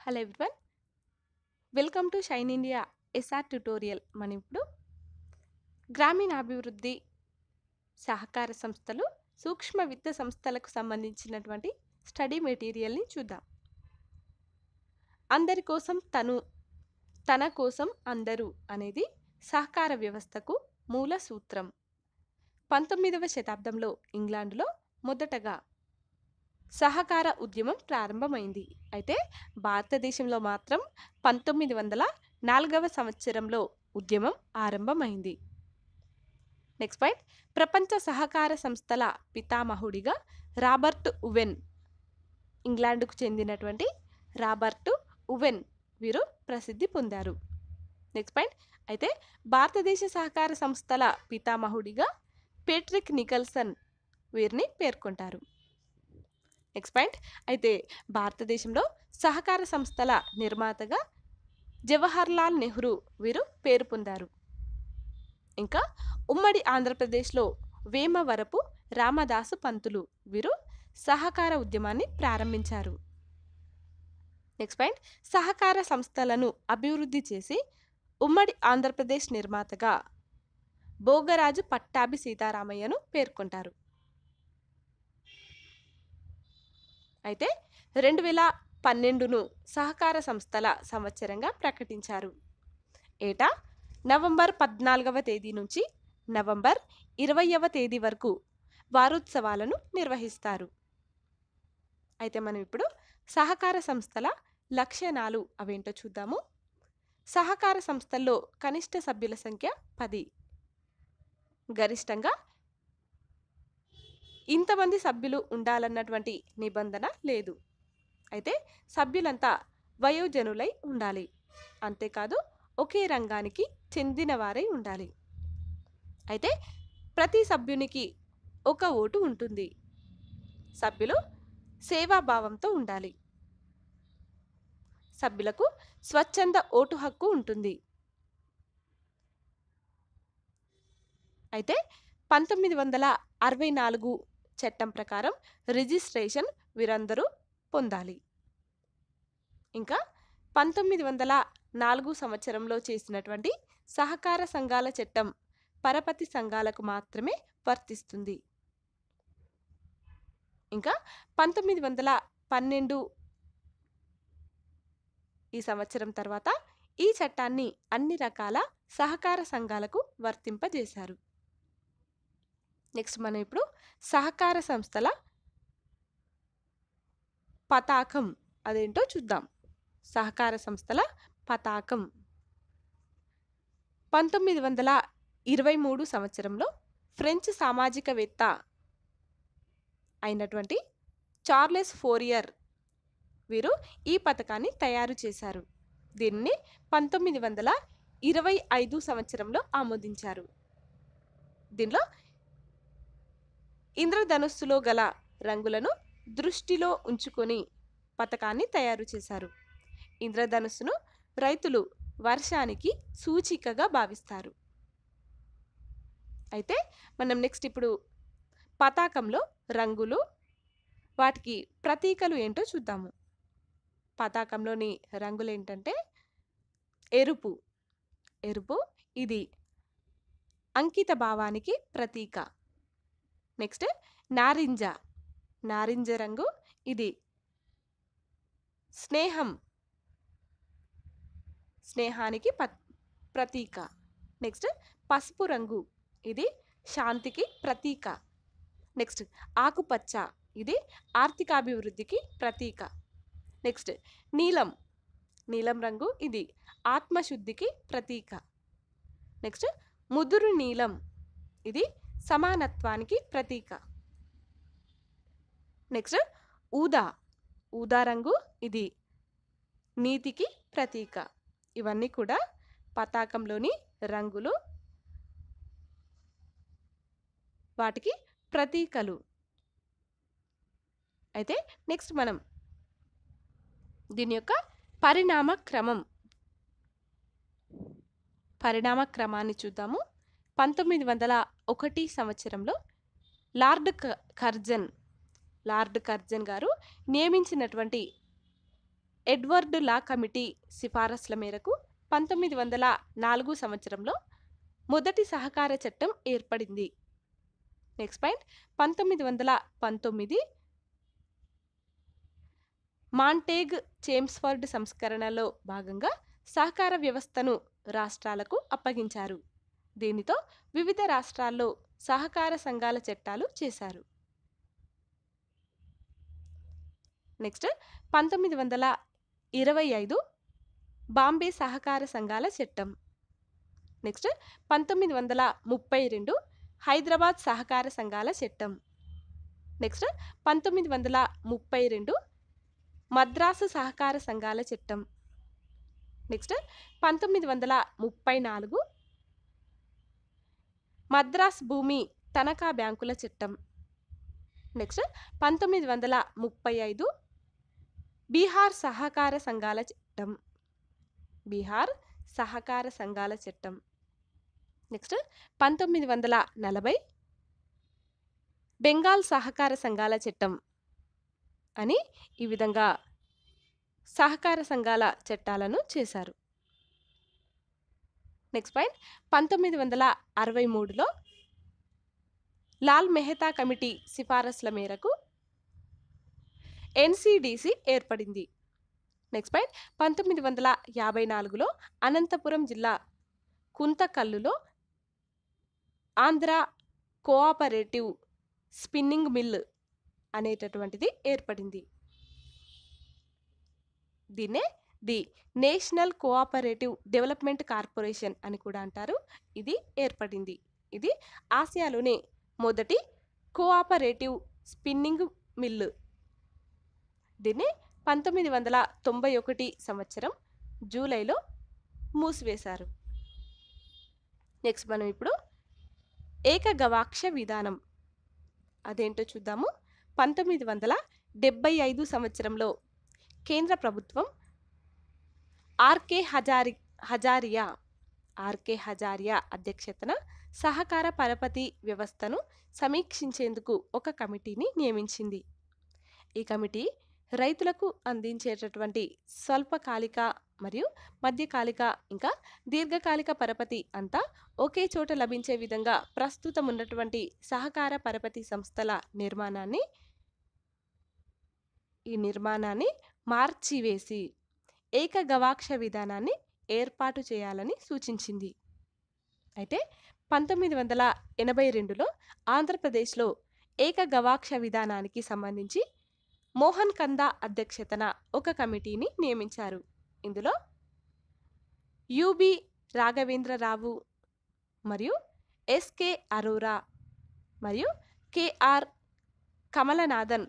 Hello everyone, welcome to Shine India S R tutorial. మనం ఇప్పుడు గ్రామీణాభివృద్ధి సహకార సంస్థలు, సూక్ష్మ విత్త సంస్థలకు సంబంధించినటువంటి స్టడీ మెటీరియల్ని చూద్దాం. అందరి కోసం తన కోసం అందరూ అనేది సహకార వ్యవస్థకు మూల సూత్రం. 19వ శతాబ్దంలో ఇంగ్లాండ్లో మొదటగా సహకార ఉద్యమం ప్రారంభమైంది. అయితే భారతదేశంలో మాత్రం 1904వ సంవత్సరంలో ఉద్యమం ఆరంభమైంది. నెక్స్ట్ పాయింట్, ప్రపంచ సహకార సంస్థల పితామహుడిగా రాబర్ట్ ఉవెన్, ఇంగ్లాండ్కు చెందినటువంటి రాబర్ట్ ఉవెన్ వీరు ప్రసిద్ధి పొందారు. నెక్స్ట్ పాయింట్, అయితే భారతదేశ సహకార సంస్థల పితామహుడిగా పేట్రిక్ నికల్సన్ వీరిని పేర్కొంటారు. నెక్స్ట్ పాయింట్, అయితే భారతదేశంలో సహకార సంస్థల నిర్మాతగా జవహర్లాల్ నెహ్రూ వీరు పేరు పొందారు. ఇంకా ఉమ్మడి ఆంధ్రప్రదేశ్లో వేమవరపు రామదాసు పంతులు వీరు సహకార ఉద్యమాన్ని ప్రారంభించారు. నెక్స్ట్ పాయింట్, సహకార సంస్థలను అభివృద్ధి చేసి ఉమ్మడి ఆంధ్రప్రదేశ్ నిర్మాతగా భోగరాజు పట్టాభి సీతారామయ్యను పేర్కొంటారు. అయితే 2012ను సహకార సంస్థల సంవత్సరంగా ప్రకటించారు. ఏటా నవంబర్ 14వ తేదీ నుంచి నవంబర్ 20వ తేదీ వరకు వారోత్సవాలను నిర్వహిస్తారు. అయితే మనం ఇప్పుడు సహకార సంస్థల లక్షణాలు అవేంటో చూద్దాము. సహకార సంస్థల్లో కనిష్ట సభ్యుల సంఖ్య 10. గరిష్టంగా ఇంతమంది సభ్యులు ఉండాలన్నటువంటి నిబంధన లేదు. అయితే సభ్యులంతా వయోజనులై ఉండాలి. అంతేకాదు ఒకే రంగానికి చెందిన వారై ఉండాలి. అయితే ప్రతి సభ్యునికి ఒక ఓటు ఉంటుంది. సభ్యులు సేవాభావంతో ఉండాలి. సభ్యులకు స్వచ్ఛంద ఓటు హక్కు ఉంటుంది. అయితే 1964 చట్టం ప్రకారం రిజిస్ట్రేషన్ వీరందరూ పొందాలి. ఇంకా 1904 సంవత్సరంలో చేసినటువంటి సహకార సంఘాల చట్టం పరపతి సంఘాలకు మాత్రమే వర్తిస్తుంది. ఇంకా 1912 ఈ సంవత్సరం తర్వాత ఈ చట్టాన్ని అన్ని రకాల సహకార సంఘాలకు వర్తింపజేశారు. నెక్స్ట్ మనం ఇప్పుడు సహకార సంస్థల పతాకం అదేంటో చూద్దాం. సహకార సంస్థల పతాకం 1923 సంవత్సరంలో ఫ్రెంచ్ సామాజికవేత్త అయినటువంటి చార్లెస్ ఫోరియర్ వీరు ఈ పథకాన్ని తయారు చేశారు. దీనిని 1925 సంవత్సరంలో ఆమోదించారు. దీనిలో ఇంద్రధనుస్సులో గల రంగులను దృష్టిలో ఉంచుకొని పథకాన్ని తయారు చేశారు. ఇంద్రధనుస్సును రైతులు వర్షానికి సూచికగా భావిస్తారు. అయితే మనం నెక్స్ట్ ఇప్పుడు పతాకంలో రంగులు, వాటికి ప్రతీకలు ఏంటో చూద్దాము. పతాకంలోని రంగులు ఏంటంటే ఎరుపు ఇది అంకిత భావానికి ప్రతీక. నెక్స్ట్ నారింజ రంగు ఇది స్నేహానికి ప్రతీక. నెక్స్ట్ పసుపు రంగు ఇది శాంతికి ప్రతీక. నెక్స్ట్ ఆకుపచ్చ ఇది ఆర్థికాభివృద్ధికి ప్రతీక. నెక్స్ట్ నీలం రంగు ఇది ఆత్మశుద్ధికి ప్రతీక. నెక్స్ట్ ముదురు నీలం ఇది సమానత్వానికి ప్రతీక. నెక్స్ట్ ఊదా రంగు ఇది నీతికి ప్రతీక. ఇవన్నీ కూడా పతాకంలోని రంగులు, వాటికి ప్రతీకలు. అయితే నెక్స్ట్ మనం దీని యొక్క పరిణామ క్రమాన్ని చూద్దాము. 1901 సంవత్సరంలో లార్డ్ కర్జన్ గారు నియమించినటువంటి ఎడ్వర్డ్ లా కమిటీ సిఫారసుల మేరకు 1904 సంవత్సరంలో మొదటి సహకార చట్టం ఏర్పడింది. నెక్స్ట్ పాయింట్ 1919 మాంటేగ్ చేమ్స్ఫర్డ్ సంస్కరణలో భాగంగా సహకార వ్యవస్థను రాష్ట్రాలకు అప్పగించారు. దీనితో వివిధ రాష్ట్రాల్లో సహకార సంఘాల చట్టాలు చేశారు. నెక్స్ట్ 1925 బాంబే సహకార సంఘాల చట్టం. నెక్స్ట్ 1932 హైదరాబాద్ సహకార సంఘాల చట్టం. నెక్స్ట్ 1932 మద్రాసు సహకార సంఘాల చట్టం. నెక్స్ట్ 1934 మద్రాస్ భూమి తనఖా బ్యాంకుల చట్టం. నెక్స్ట్ 1935 బీహార్ సహకార సంఘాల చట్టం. బీహార్ సహకార సంఘాల చట్టం. నెక్స్ట్ 1940 బెంగాల్ సహకార సంఘాల చట్టం అని ఈ విధంగా సహకార సంఘాల చట్టాలను చేశారు. నెక్స్ట్ పాయింట్ 1963లో లాల్ మెహతా కమిటీ సిఫారసుల మేరకు ఎన్సిడిసి ఏర్పడింది. నెక్స్ట్ పాయింట్ 1954లో అనంతపురం జిల్లా కుంతకల్లులో ఆంధ్ర కోఆపరేటివ్ స్పిన్నింగ్ మిల్ అనేటటువంటిది ఏర్పడింది. దీన్నే the national cooperative development corporation అని కూడా అంటారు. ఇది ఏర్పడింది. ఇది ఆసియాలోనే మొదటి కోఆపరేటివ్ స్పిన్నింగ్ మిల్లు. దీన్ని 1991 సంవత్సరం జూలైలో మూసివేశారు. నెక్స్ట్ మనం ఇప్పుడు ఏకగవాక్ష విధానం అదేంటో చూద్దాము. 1975 సంవత్సరంలో కేంద్ర ప్రభుత్వం ఆర్కే హజారియా అధ్యక్షతన సహకార పరపతి వ్యవస్థను సమీక్షించేందుకు ఒక కమిటీని నియమించింది. ఈ కమిటీ రైతులకు అందించేటటువంటి స్వల్పకాలిక మరియు మధ్యకాలిక ఇంకా దీర్ఘకాలిక పరపతి అంతా ఒకే చోట లభించే విధంగా ప్రస్తుతం ఉన్నటువంటి సహకార పరపతి సంస్థల నిర్మాణాన్ని మార్చివేసి ఏకగవాక్ష విధానాన్ని ఏర్పాటు చేయాలని సూచించింది. అయితే 1982లో ఆంధ్రప్రదేశ్లో ఏకగవాక్ష విధానానికి సంబంధించి మోహన్ కందా అధ్యక్షతన ఒక కమిటీని నియమించారు. ఇందులో యుబి రాఘవేంద్రరావు మరియు ఎస్కే అరోరా మరియు కేఆర్ కమలనాథన్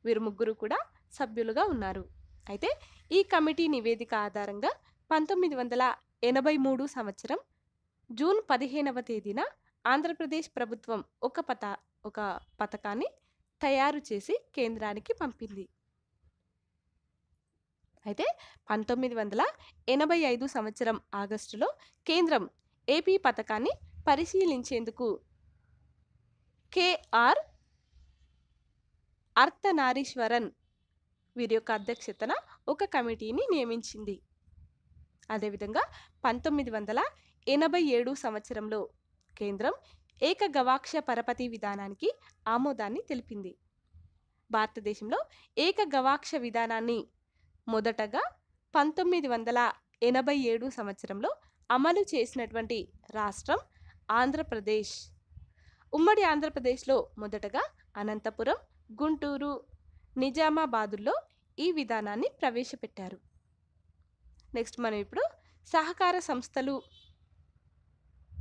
వీరు ముగ్గురు కూడా సభ్యులుగా ఉన్నారు. అయితే ఈ కమిటీ నివేదిక ఆధారంగా 1983 సంవత్సరం జూన్ 15వ తేదీన ఆంధ్రప్రదేశ్ ప్రభుత్వం ఒక పథకాన్ని తయారు చేసి కేంద్రానికి పంపింది. అయితే 1985 సంవత్సరం ఆగస్టులో కేంద్రం ఏపీ పథకాన్ని పరిశీలించేందుకు కేఆర్ అర్తనారీశ్వరన్ వీరి యొక్క అధ్యక్షతన ఒక కమిటీని నియమించింది. అదేవిధంగా 1987 సంవత్సరంలో కేంద్రం ఏకగవాక్ష పరపతి విధానానికి ఆమోదాన్ని తెలిపింది. భారతదేశంలో ఏకగవాక్ష విధానాన్ని మొదటగా 1987 సంవత్సరంలో అమలు చేసినటువంటి రాష్ట్రం ఆంధ్రప్రదేశ్. ఉమ్మడి ఆంధ్రప్రదేశ్లో మొదటగా అనంతపురం, గుంటూరు, నిజామాబాదుల్లో ఈ విధానాన్ని ప్రవేశపెట్టారు. నెక్స్ట్ మనం ఇప్పుడు సహకార సంస్థలు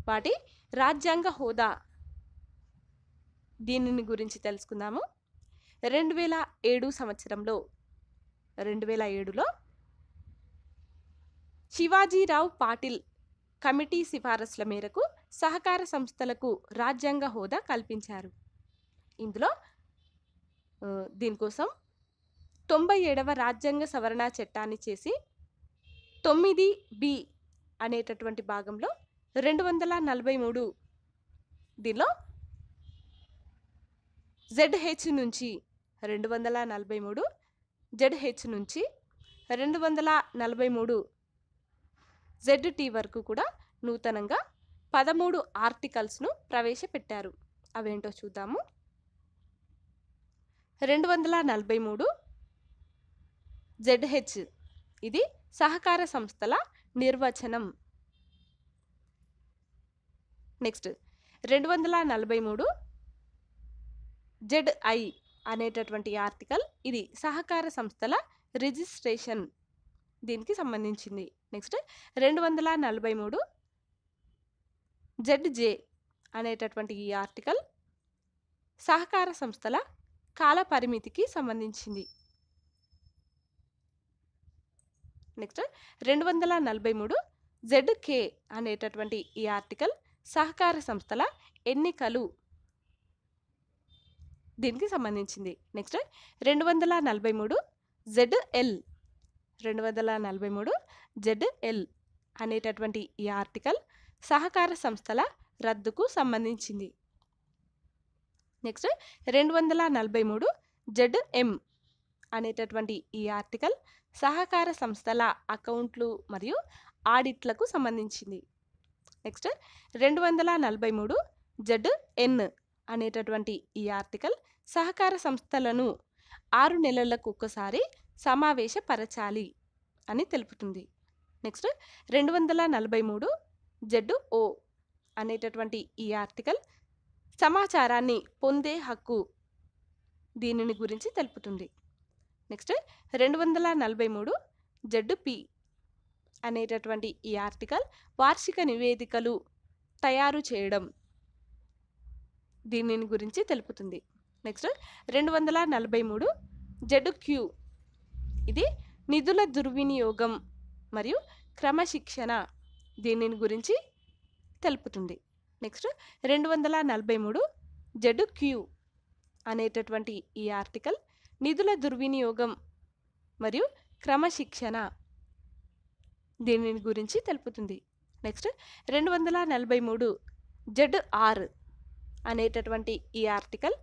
వాటి రాజ్యాంగ హోదా దీనిని గురించి తెలుసుకుందాము. 2007లో శివాజీరావు పాటిల్ కమిటీ సిఫారసుల మేరకు సహకార సంస్థలకు రాజ్యాంగ హోదా కల్పించారు. ఇందులో దీనికోసం 97వ రాజ్యాంగ సవరణ చట్టాన్ని చేసి 9B అనేటటువంటి భాగంలో 243 దీనిలో ZH నుంచి 243 ZH నుంచి 243 ZT వరకు కూడా నూతనంగా 13 ఆర్టికల్స్ను ప్రవేశపెట్టారు. అవేంటో చూద్దాము. 243 ZH ఇది సహకార సంస్థల నిర్వచనం. నెక్స్ట్ 243 ZI అనేటటువంటి ఆర్టికల్ ఇది సహకార సంస్థల రిజిస్ట్రేషన్, దీనికి సంబంధించింది. నెక్స్ట్ 243 ZJ అనేటటువంటి ఈ ఆర్టికల్ సహకార సంస్థల కాల పరిమితికి సంబంధించింది. నెక్స్ట్ 243 ZK అనేటటువంటి ఈ ఆర్టికల్ సహకార సంస్థల ఎన్నికలు, దీనికి సంబంధించింది. నెక్స్ట్ 243 ZL అనేటటువంటి ఈ ఆర్టికల్ సహకార సంస్థల రద్దుకు సంబంధించింది. నెక్స్ట్ 243 ZM అనేటటువంటి ఈ ఆర్టికల్ సహకార సంస్థల అకౌంట్లు మరియు ఆడిట్లకు సంబంధించింది. నెక్స్ట్ 243 ZN అనేటటువంటి ఈ ఆర్టికల్ సహకార సంస్థలను 6 నెలలకు ఒకసారి సమావేశపరచాలి అని తెలుపుతుంది. నెక్స్ట్ 243 ZO అనేటటువంటి ఈ ఆర్టికల్ సమాచారాన్ని పొందే హక్కు, దీనిని గురించి తెలుపుతుంది. నెక్స్ట్ 243 ZP అనేటటువంటి ఈ ఆర్టికల్ వార్షిక నివేదికలు తయారు చేయడం, దీనిని గురించి తెలుపుతుంది. నెక్స్ట్ 243 ZQ ఇది నిధుల దుర్వినియోగం మరియు క్రమశిక్షణ, దీనిని గురించి తెలుపుతుంది. నెక్స్ట్ 243 ZQ అనేటటువంటి ఈ ఆర్టికల్ నిధుల దుర్వినియోగం మరియు క్రమశిక్షణ, దీనిని గురించి తెలుపుతుంది. నెక్స్ట్ 243 ZR అనేటటువంటి ఈ ఆర్టికల్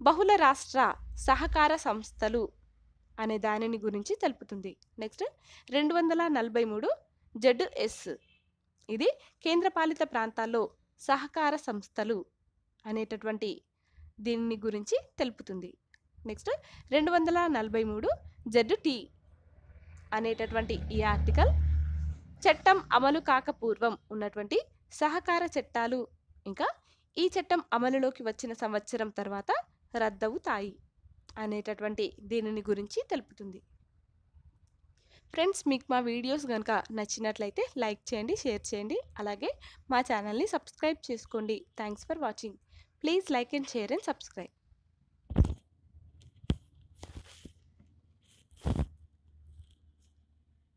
బహుళ రాష్ట్ర సహకార సంస్థలు అనే దానిని గురించి తెలుపుతుంది. నెక్స్ట్ 243 ZS ఇది కేంద్రపాలిత ప్రాంతాల్లో సహకార సంస్థలు అనేటటువంటి దీనిని గురించి తెలుపుతుంది. నెక్స్ట్ 243 ZT అనేటటువంటి ఈ ఆర్టికల్ చట్టం అమలు కాకపూర్వం ఉన్నటువంటి సహకార చట్టాలు ఇంకా ఈ చట్టం అమలులోకి వచ్చిన సంవత్సరం తర్వాత రద్దవుతాయి అనేటటువంటి దీనిని గురించి తెలుపుతుంది. ఫ్రెండ్స్, మీకు మా వీడియోస్ కనుక నచ్చినట్లయితే లైక్ చేయండి, షేర్ చేయండి, అలాగే మా ఛానల్ని సబ్స్క్రైబ్ చేసుకోండి. Thanks for watching. Please like and share and subscribe.